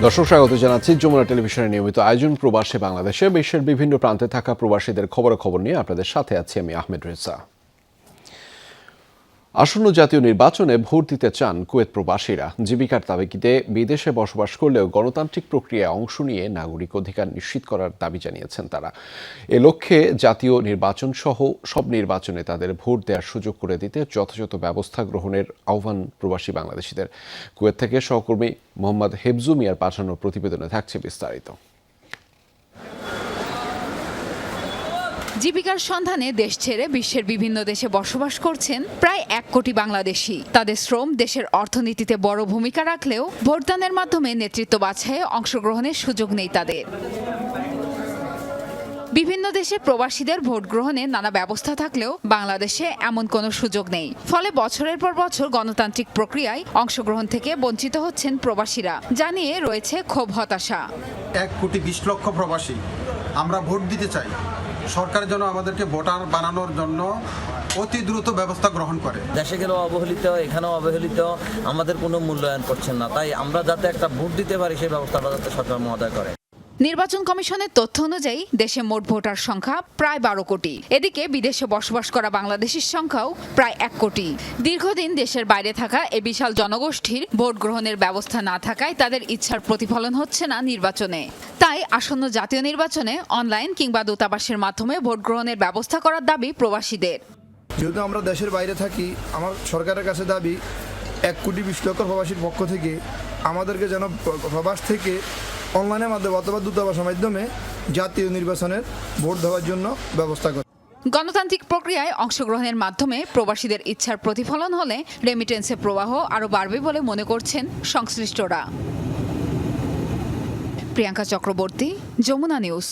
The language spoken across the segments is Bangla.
দর্শক স্বাগত জানাচ্ছি যমুনা টেলিভিশনের নিয়মিত আয়োজন প্রবাসী বাংলাদেশে। বিশ্বের বিভিন্ন প্রান্তে থাকা প্রবাসীদের খবর নিয়ে আপনাদের সাথে আছি আমি আহমেদ রেজা। আসন্ন জাতীয় নির্বাচনে ভোট দিতে চান কুয়েত প্রবাসীরা। জীবিকার তাগিদে বিদেশে বসবাস করলেও গণতান্ত্রিক প্রক্রিয়ায় অংশ নিয়ে নাগরিক অধিকার নিশ্চিত করার দাবি জানিয়েছেন তারা। এ লক্ষ্যে জাতীয় নির্বাচন সহ সব নির্বাচনে তাদের ভোট দেওয়ার সুযোগ করে দিতে যথাযথ ব্যবস্থা গ্রহণের আহ্বান প্রবাসী বাংলাদেশিদের। কুয়েত থেকে সহকর্মী মোহাম্মদ হেফজু মিয়ার পাঠানো প্রতিবেদনে থাকছে বিস্তারিত। জীবিকার সন্ধানে দেশ ছেড়ে বিশ্বের বিভিন্ন দেশে বসবাস করছেন প্রায় 1 কোটি বাংলাদেশি। তাদের শ্রম দেশের অর্থনীতিতে বড় ভূমিকা রাখলেও ভোটদানের মাধ্যমে নেতৃত্ব বাছাইয়ে অংশগ্রহণের সুযোগ নেই তাদের। বিভিন্ন দেশে প্রবাসীদের ভোট গ্রহণে নানা ব্যবস্থা থাকলেও বাংলাদেশে এমন কোনো সুযোগ নেই। ফলে বছরের পর বছর গণতান্ত্রিক প্রক্রিয়ায় অংশগ্রহণ থেকে বঞ্চিত হচ্ছেন প্রবাসীরা। জানিয়ে রয়েছে ক্ষোভ, হতাশা। 1,20,00,000 প্রবাসী আমরা ভোট দিতে চাই। সরকারের জন্য আমাদেরকে ভোটার বানানোর জন্য অতি দ্রুত ব্যবস্থা গ্রহণ করে। দেশে গেলেও অবহেলিত, এখানেও অবহেলিত, আমাদের কোনো মূল্যায়ন করছেন না। তাই আমরা যাতে একটা ভোট দিতে পারি সেই ব্যবস্থাটা যাতে সরকার মহোদয় করে। নির্বাচন কমিশনের তথ্য অনুযায়ী দেশে মোট ভোটার সংখ্যা প্রায় 12 কোটি। এদিকে বিদেশে বসবাস করা বাংলাদেশের সংখ্যাও প্রায় 1 কোটি। দীর্ঘদিন দেশের বাইরে থাকা এ বিশাল জনগোষ্ঠীর ভোট গ্রহণের ব্যবস্থা না থাকায় তাদের ইচ্ছার প্রতিফলন হচ্ছে না নির্বাচনে। তাই আসন্ন জাতীয় নির্বাচনে অনলাইন কিংবা দূতাবাসের মাধ্যমে ভোট গ্রহণের ব্যবস্থা করার দাবি প্রবাসীদের। যেহেতু আমরা দেশের বাইরে থাকি, আমার সরকারের কাছে দাবি 1,20,00,000 প্রবাসীর পক্ষ থেকে আমাদেরকে যেন প্রবাস থেকে অনলাইনের মাধ্যমে অথবা দূতাবাসের মাধ্যমে জাতীয় নির্বাচনের ভোট দেওয়ার জন্য ব্যবস্থা করে। গণতান্ত্রিক প্রক্রিয়ায় অংশগ্রহণের মাধ্যমে প্রবাসীদের ইচ্ছার প্রতিফলন হলে রেমিটেন্সের প্রবাহ আরও বাড়বে বলে মনে করছেন সংশ্লিষ্টরা। প্রিয়াঙ্কা চক্রবর্তী, যমুনা নিউজ।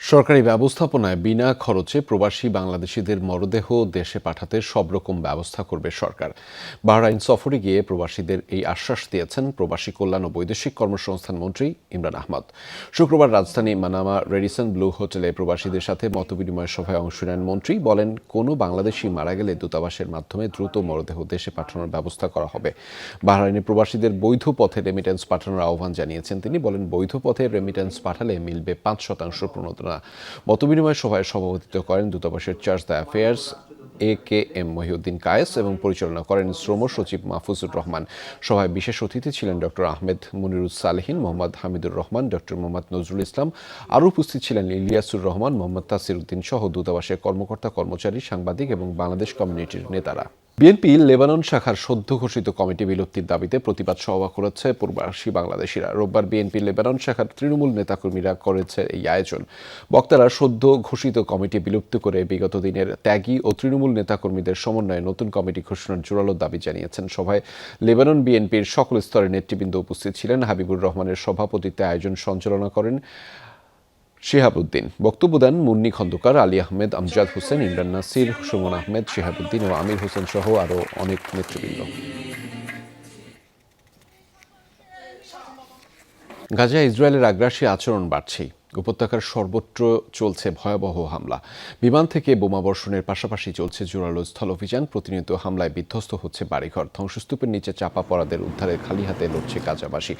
সরকারি ব্যবস্থাপনায় বিনা খরচে প্রবাসী বাংলাদেশিদের মরদেহ দেশে পাঠাতে সব রকম ব্যবস্থা করবে সরকার। বাহরাইন সফরে গিয়ে প্রবাসীদের এই আশ্বাস দিয়েছেন প্রবাসী কল্যাণ ও বৈদেশিক কর্মসংস্থান মন্ত্রী ইমরান আহমদ। শুক্রবার রাজধানী মানামা রেডিসন ব্লু হোটেলে প্রবাসীদের সাথে মতবিনিময় সভায় অংশ নেন মন্ত্রী। বলেন, কোনো বাংলাদেশি মারা গেলে দূতাবাসের মাধ্যমে দ্রুত মরদেহ দেশে পাঠানোর ব্যবস্থা করা হবে। বাহরাইনে প্রবাসীদের বৈধ পথে রেমিটেন্স পাঠানোর আহ্বান জানিয়েছেন তিনি। বলেন, বৈধ পথে রেমিটেন্স পাঠালে মিলবে 5% প্রণোদনা। মতবিনিময় সভায় সভাপতিত্ব করেন দূতাবাসের charge d'affaires AKM Mohiuddin Kayes এবং পরিচালনা করেন শ্রম সচিব মাহফুজুর রহমান। সভায় বিশেষ অতিথি ছিলেন ডক্টর আহমেদ মুনিরুজ সালেহিন, মোহাম্মদ হামিদুর রহমান, ডক্টর মোহাম্মদ নজরুল ইসলাম। আরও উপস্থিত ছিলেন ইলিয়াসুর রহমান, মোহাম্মদ তাসির উদ্দিন সহ দূতাবাসের কর্মকর্তা, কর্মচারী, সাংবাদিক এবং বাংলাদেশ কমিউনিটির নেতারা। বিএনপি লেবানন শাখার সদ্য ঘোষিত কমিটি বিলুপ্তির দাবিতে প্রতিবাদ সভা করেছে প্রবাসী বাংলাদেশিরা। রোববার বিএনপি লেবানন শাখার তৃণমূল নেতাকর্মীরা করেছে এই আয়োজন। বক্তারা সদ্য ঘোষিত কমিটি বিলুপ্ত করে বিগত দিনের ত্যাগী ও তৃণমূল নেতাকর্মীদের সমন্বয়ে নতুন কমিটি ঘোষণার জোরালো দাবি জানিয়েছেন। সভায় লেবানন বিএনপির সকল স্তরের নেতৃবৃন্দ উপস্থিত ছিলেন। হাবিবুর রহমানের সভাপতিত্বে আয়োজন সঞ্চালনা করেন শিহাবুদ্দিন। বক্তব্য দেন মুন্নি খন্দকার, আলী আহমেদ, আমজাদ হোসেন, ইমরান নাসির, সুমন আহমেদ, শিহাবুদ্দিন ও আমির হোসেন সহ আরও অনেক নেতৃবৃন্দ। গাজায় ইসরায়েলের আগ্রাসী আচরণ বাড়ছেই। উপত্যকার সর্বত্র চলছে ভয়াবহ হামলা। বিমান থেকে বোমাবর্ষণের পাশাপাশি চলছে জোরালো স্থল অভিযান। প্রতিনিয়ত হামলায় বিধ্বস্ত হচ্ছে বাড়িঘর। ধ্বংসস্তূপের নিচে চাপা পড়াদের উদ্ধারে খালি হাতে লড়ছে গাজাবাসী।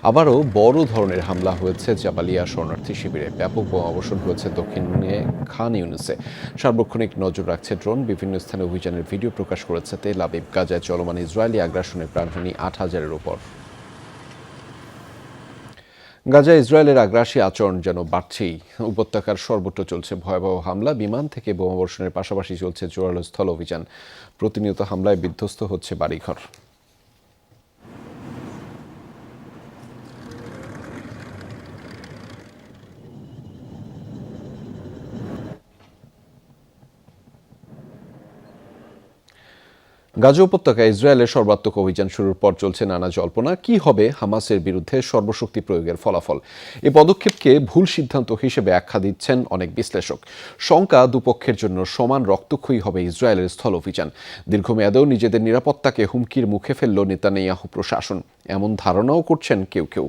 আবারও বড় ধরনের হামলা হয়েছে জাবালিয়া শরণার্থী শিবিরে। ব্যাপক বোমাবর্ষণ হয়েছে দক্ষিণে খান ইউনিসে। সার্বক্ষণিক নজর রাখছে ড্রোন। বিভিন্ন স্থানে অভিযানের ভিডিও প্রকাশ করেছে তেল আবিব। গাজায় চলমান ইসরায়েলি আগ্রাসনে প্রাণহানি 8,000-এর উপর। গাজায় ইসরায়েলের আগ্রাসী আচরণ যেন বাড়ছেই। উপত্যকার সর্বত্র চলছে ভয়াবহ হামলা। বিমান থেকে বোমাবর্ষণের পাশাপাশি চলছে জোরালো স্থল অভিযান। প্রতিনিয়ত হামলায় বিধ্বস্ত হচ্ছে বাড়িঘর। গাজা উপত্যকায় ইসরায়েলের সর্বাত্মক অভিযান শুরুর পর চলছে নানা জল্পনা। কি হবে হামাসের বিরুদ্ধে সর্বশক্তি প্রয়োগের ফলাফল? এই পদক্ষেপকে ভুল সিদ্ধান্ত হিসেবে আখ্যা দিচ্ছেন অনেক বিশ্লেষক। শঙ্কা, দুপক্ষের জন্য সমান রক্তক্ষয়ী হবে ইসরায়েলের স্থল অভিযান। দীর্ঘমেয়াদেও নিজেদের নিরাপত্তাকে হুমকির মুখে ফেলল নেতানিয়াহু প্রশাসন, এমন ধারণাও করছেন কেউ কেউ।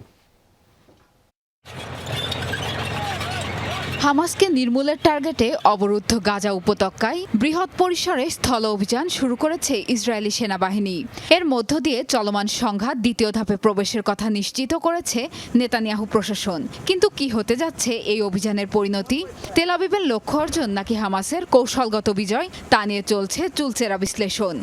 হামাসকে নির্মূলের টার্গেটে অবরুদ্ধ গাজা উপত্যকায় বৃহৎ পরিসরে স্থল অভিযান শুরু করেছে ইসরায়েলি সেনাবাহিনী। এর মধ্য দিয়ে চলমান সংঘাত দ্বিতীয় ধাপে প্রবেশের কথা নিশ্চিত করেছে নেতানিয়াহু প্রশাসন। কিন্তু কি হতে যাচ্ছে এই অভিযানের পরিণতি? তেল আবিবের লক্ষ্য অর্জন নাকি হামাসের কৌশলগত বিজয়, তা নিয়ে চলছে চুলচেরা বিশ্লেষণ।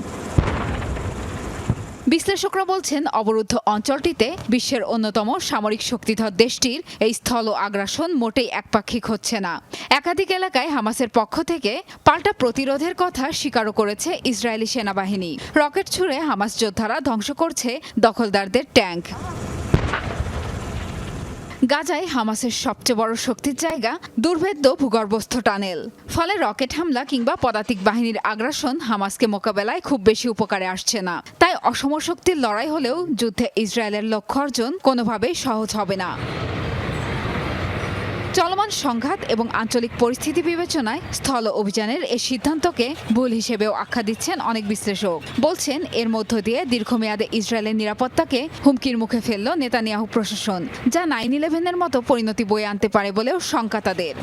বিশ্লেষকরা বলছেন, অবরুদ্ধ অঞ্চলটিতে বিশ্বের অন্যতম সামরিক শক্তিধর দেশটির এই স্থল আগ্রাসন মোটেই একপাক্ষিক হচ্ছে না। একাধিক এলাকায় হামাসের পক্ষ থেকে পাল্টা প্রতিরোধের কথা স্বীকারও করেছে ইসরায়েলি সেনাবাহিনী। রকেট ছুড়ে হামাস যোদ্ধারা ধ্বংস করছে দখলদারদের ট্যাঙ্ক। গাজায় হামাসের সবচেয়ে বড় শক্তির জায়গা দুর্ভেদ্য ভূগর্ভস্থ টানেল। ফলে রকেট হামলা কিংবা পদাতিক বাহিনীর আগ্রাসন হামাসকে মোকাবেলায় খুব বেশি উপকারে আসছে না। তাই অসম শক্তির লড়াই হলেও যুদ্ধে ইসরায়েলের লক্ষ্য অর্জন কোনোভাবেই সহজ হবে না। চলমান সংঘাত এবং আঞ্চলিক পরিস্থিতি বিবেচনায় স্থল অভিযানের এই সিদ্ধান্তকে ভুল হিসেবেও আখ্যা দিচ্ছেন অনেক বিশ্লেষক। বলছেন, এর মধ্য দিয়ে দীর্ঘমেয়াদে ইসরায়েলের নিরাপত্তাকে হুমকির মুখে ফেলল নেতানিয়াহু প্রশাসন, যা 9/11-এর মতো পরিণতি বয়ে আনতে পারে বলেও শঙ্কা তাদের।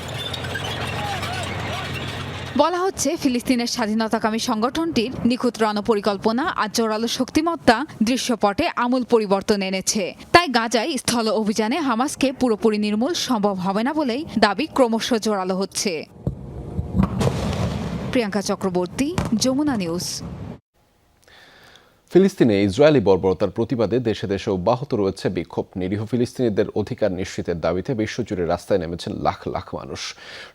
বলা হচ্ছে, ফিলিস্তিনের স্বাধীনতাকামী সংগঠনটির নিখুঁত রণপরিকল্পনা আর জোরালো শক্তিমত্তা দৃশ্যপটে আমূল পরিবর্তন এনেছে। তাই গাজায় স্থল অভিযানে হামাসকে পুরোপুরি নির্মূল সম্ভব হবে না বলেই দাবি ক্রমশ জোরালো হচ্ছে। প্রিয়াঙ্কা চক্রবর্তী, যমুনা নিউজ। ফিলিস্তিনে ইসরায়েলি বর্বরতার প্রতিবাদে দেশে দেশে অব্যাহত রয়েছে বিক্ষোভ। নিরীহ ফিলিস্তিনিদের অধিকার নিশ্চিতের দাবিতে বিশ্বজুড়ে রাস্তায় নেমেছেন লাখ লাখ মানুষ।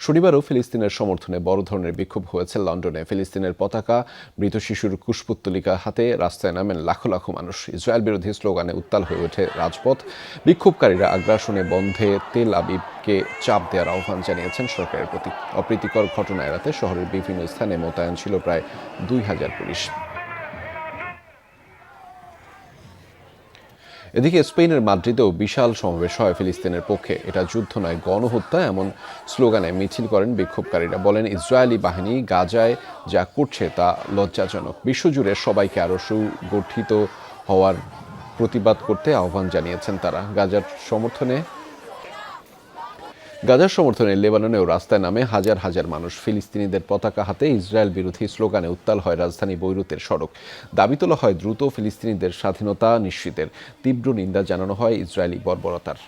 শনিবারও ফিলিস্তিনের সমর্থনে বড় ধরনের বিক্ষোভ হয়েছে লন্ডনে। ফিলিস্তিনের পতাকা, মৃত শিশুর কুশপুত্তলিকা হাতে রাস্তায় নামেন লাখ লাখ মানুষ। ইসরায়েল বিরোধী স্লোগানে উত্তাল হয়ে ওঠে রাজপথ। বিক্ষোভকারীরা আগ্রাসনে বন্ধে তেল আবিবকে চাপ দেওয়ার আহ্বান জানিয়েছেন সরকারের প্রতি। অপ্রীতিকর ঘটনা এড়াতে শহরের বিভিন্ন স্থানে মোতায়েন ছিল প্রায় 2000 পুলিশ। এদিকে স্পেনের মাদ্রিদেও বিশাল সমাবেশ হয় ফিলিস্তিনের পক্ষে। এটা যুদ্ধ নয়, গণহত্যা, এমন স্লোগানে মিছিল করেন বিক্ষোভকারীরা। বলেন, ইসরায়েলি বাহিনী গাজায় যা করছে তা লজ্জাজনক। বিশ্বজুড়ে সবাইকে আরও সুগঠিত হওয়ার প্রতিবাদ করতে আহ্বান জানিয়েছেন তারা। গাজার সমর্থনে লেবাননেও রাস্তায় নামে হাজার হাজার মানুষ। ফিলিস্তিনিদের পতাকা হাতে ইসরায়েল বিরোধী স্লোগানে উত্তাল হয় রাজধানী বৈরুতের সড়ক। দাবি তোলা হয় দ্রুত ফিলিস্তিনিদের স্বাধীনতা নিশ্চিতের। তীব্র নিন্দা জানানো হয় ইসরায়েলি বর্বরতার।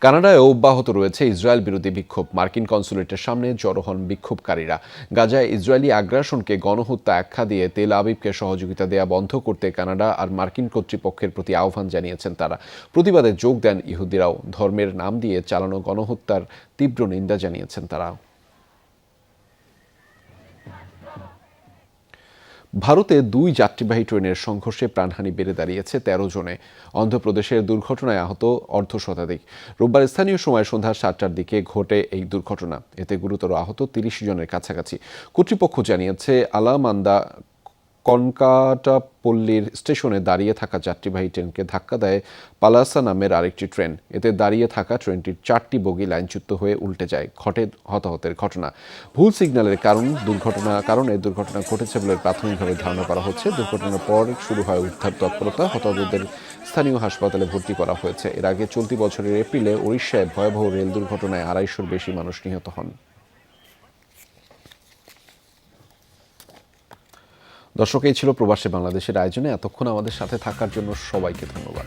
কানাডায় অব্যাহত রয়েছে ইসরায়েল বিরোধী বিক্ষোভ। মার্কিন কনসুলেটের সামনে জড়ো হন বিক্ষোভকারীরা। গাজায় ইসরায়েলি আগ্রাসনকে গণহত্যা আখ্যা দিয়ে তেল আবিবকে সহযোগিতা দেয়া বন্ধ করতে কানাডা আর মার্কিন কর্তৃপক্ষের প্রতি আহ্বান জানিয়েছেন তারা। প্রতিবাদে যোগ দেন ইহুদিরাও। ধর্মের নাম দিয়ে চালানো গণহত্যার তীব্র নিন্দা জানিয়েছেন তারা। ভারতে 2 যাত্রীবাহী ট্রেনের সংঘর্ষে প্রাণহানি বেড়ে দাঁড়িয়েছে 13 জনে। অন্ধ্রপ্রদেশের দুর্ঘটনায় আহত অর্ধশতাধিক। রোববার স্থানীয় সময় সন্ধ্যা 7টার দিকে ঘটে এই দুর্ঘটনা। এতে গুরুতর আহত 30 জনের কাছাকাছি। কর্তৃপক্ষ জানিয়েছে, আলামান্দা কনকাটাপল্লির স্টেশনে দাঁড়িয়ে থাকা যাত্রীবাহী ট্রেনকে ধাক্কা দেয় পালাসা নামের আরেকটি ট্রেন। এতে দাঁড়িয়ে থাকা ট্রেনটির 4টি বগি লাইনচ্যুত হয়ে উল্টে যায়। ঘটে হতাহতের ঘটনা। ভুল সিগন্যালের কারণে দুর্ঘটনা ঘটেছে বলে প্রাথমিকভাবে ধারণা করা হচ্ছে। দুর্ঘটনার পর শুরু হয় উদ্ধার তৎপরতা। হতাহতদের স্থানীয় হাসপাতালে ভর্তি করা হয়েছে। এর আগে চলতি বছরের এপ্রিলে ওড়িশায় ভয়াবহ রেল দুর্ঘটনায় 250-র বেশি মানুষ নিহত হন। দর্শক, এই ছিল প্রবাসী বাংলাদেশের আয়োজনে। এতক্ষণ আমাদের সাথে থাকার জন্য সবাইকে ধন্যবাদ।